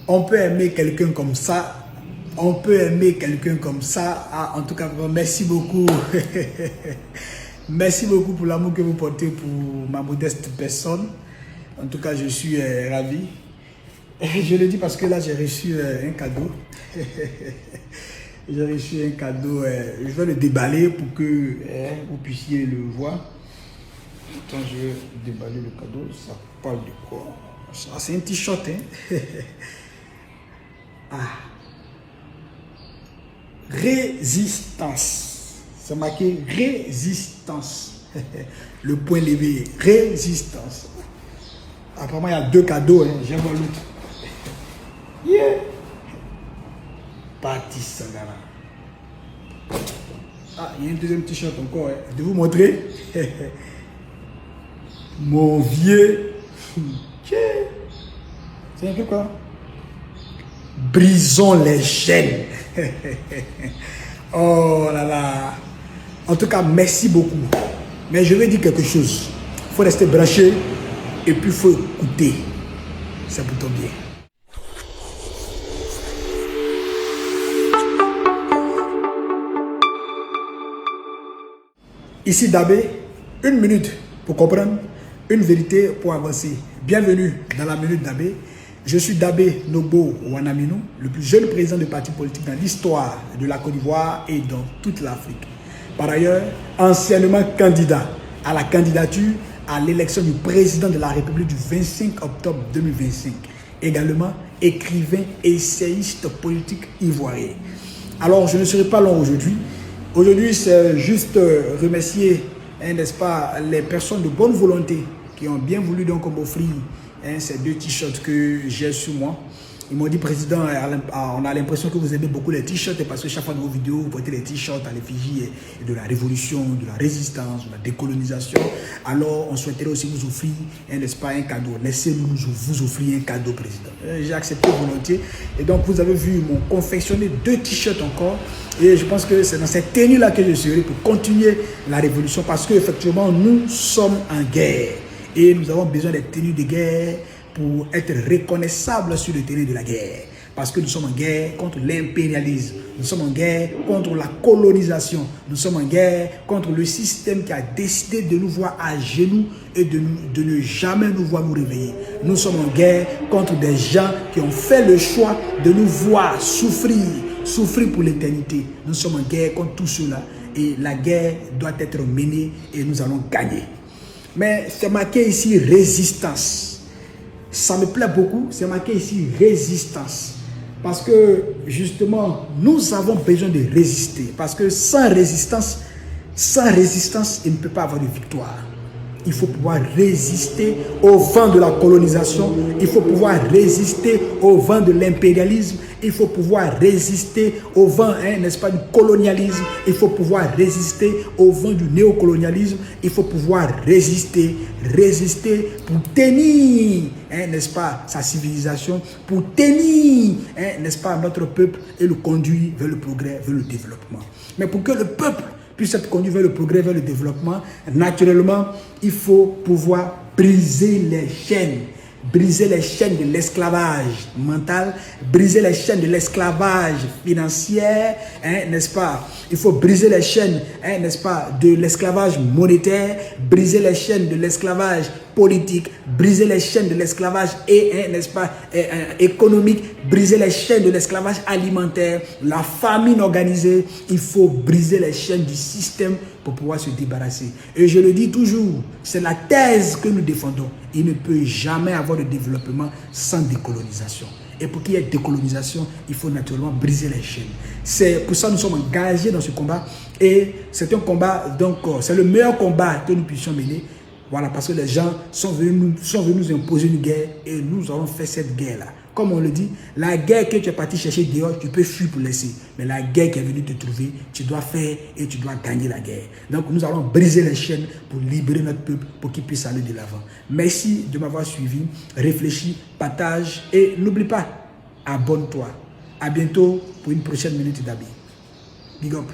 On peut aimer quelqu'un comme ça. On peut aimer quelqu'un comme ça. Ah, en tout cas, merci beaucoup. Merci beaucoup pour l'amour que vous portez pour ma modeste personne. En tout cas, je suis ravi. Je le dis parce que là, j'ai reçu un cadeau. J'ai reçu un cadeau. Je vais le déballer pour que vous puissiez le voir. Quand je vais déballer le cadeau, ça parle de quoi? C'est un t-shirt. Hein? Ah. Résistance. C'est marqué résistance. Le point levé. Résistance. Apparemment, il y a 2 cadeaux. Hein? J'aime l'autre. Yeah. Parti Sangara. Ah, il y a un deuxième t-shirt encore. Hein? Je vais vous montrer. Mon vieux. C'est un peu quoi? Brisons les chaînes. Oh là là. En tout cas, merci beaucoup. Mais je vais dire quelque chose. Il faut rester branché et puis il faut écouter. Ça vous tombe bien. Ici Dabé, 1 minute pour comprendre, une vérité pour avancer. Bienvenue dans la minute Dabé. Je suis Dabé Nobo Wanamino, le plus jeune président de parti politique dans l'histoire de la Côte d'Ivoire et dans toute l'Afrique. Par ailleurs, anciennement candidat à la candidature à l'élection du président de la République du 25 octobre 2025. Également écrivain et essayiste politique ivoirien. Alors, je ne serai pas long aujourd'hui. Aujourd'hui, c'est juste remercier, n'est-ce pas, les personnes de bonne volonté qui ont bien voulu donc m'offrir ces 2 t-shirts que j'ai sur moi. Ils m'ont dit, président, on a l'impression que vous aimez beaucoup les t-shirts parce que chaque fois dans vos vidéos, vous portez les t-shirts à l'effigie de la révolution, de la résistance, de la décolonisation. Alors, on souhaiterait aussi vous offrir, n'est-ce pas, un cadeau. Laissez-nous vous offrir un cadeau, président. J'ai accepté volontiers. Et donc, vous avez vu, ils m'ont confectionné 2 t-shirts encore. Et je pense que c'est dans cette tenue-là que je serai pour continuer la révolution parce qu'effectivement, nous sommes en guerre. Et nous avons besoin des tenues de guerre pour être reconnaissables sur le terrain de la guerre. Parce que nous sommes en guerre contre l'impérialisme. Nous sommes en guerre contre la colonisation. Nous sommes en guerre contre le système qui a décidé de nous voir à genoux et de ne jamais nous voir nous réveiller. Nous sommes en guerre contre des gens qui ont fait le choix de nous voir souffrir pour l'éternité. Nous sommes en guerre contre tout cela. Et la guerre doit être menée et nous allons gagner. Mais c'est marqué ici résistance. Ça me plaît beaucoup, c'est marqué ici résistance. Parce que justement, nous avons besoin de résister. Parce que sans résistance, il ne peut pas avoir de victoire. Il faut pouvoir résister au vent de la colonisation. Il faut pouvoir résister au vent de l'impérialisme. Il faut pouvoir résister au vent, n'est-ce pas, du colonialisme. Il faut pouvoir résister au vent du néocolonialisme. Il faut pouvoir résister pour tenir, n'est-ce pas, sa civilisation, pour tenir, n'est-ce pas, notre peuple et le conduire vers le progrès, vers le développement. Mais pour que le peuple puisse être conduit vers le progrès, vers le développement, naturellement, il faut pouvoir briser les chaînes de l'esclavage mental, briser les chaînes de l'esclavage financier, n'est-ce pas? Il faut briser les chaînes, n'est-ce pas, de l'esclavage monétaire, briser les chaînes de l'esclavage politique, briser les chaînes de l'esclavage n'est-ce pas, économique, briser les chaînes de l'esclavage alimentaire, la famine organisée. Il faut briser les chaînes du système pour pouvoir se débarrasser. Et je le dis toujours, c'est la thèse que nous défendons. Il ne peut jamais avoir de développement sans décolonisation. Et pour qu'il y ait décolonisation, il faut naturellement briser les chaînes. C'est pour ça que nous sommes engagés dans ce combat. Et c'est un combat, donc c'est le meilleur combat que nous puissions mener. Voilà, parce que les gens sont venus nous imposer une guerre et nous allons faire cette guerre-là. Comme on le dit, la guerre que tu es parti chercher dehors, tu peux fuir pour laisser. Mais la guerre qui est venue te trouver, tu dois faire et tu dois gagner la guerre. Donc nous allons briser les chaînes pour libérer notre peuple, pour qu'il puisse aller de l'avant. Merci de m'avoir suivi, réfléchis, partage et n'oublie pas, abonne-toi. À bientôt pour une prochaine minute d'habit. Big up.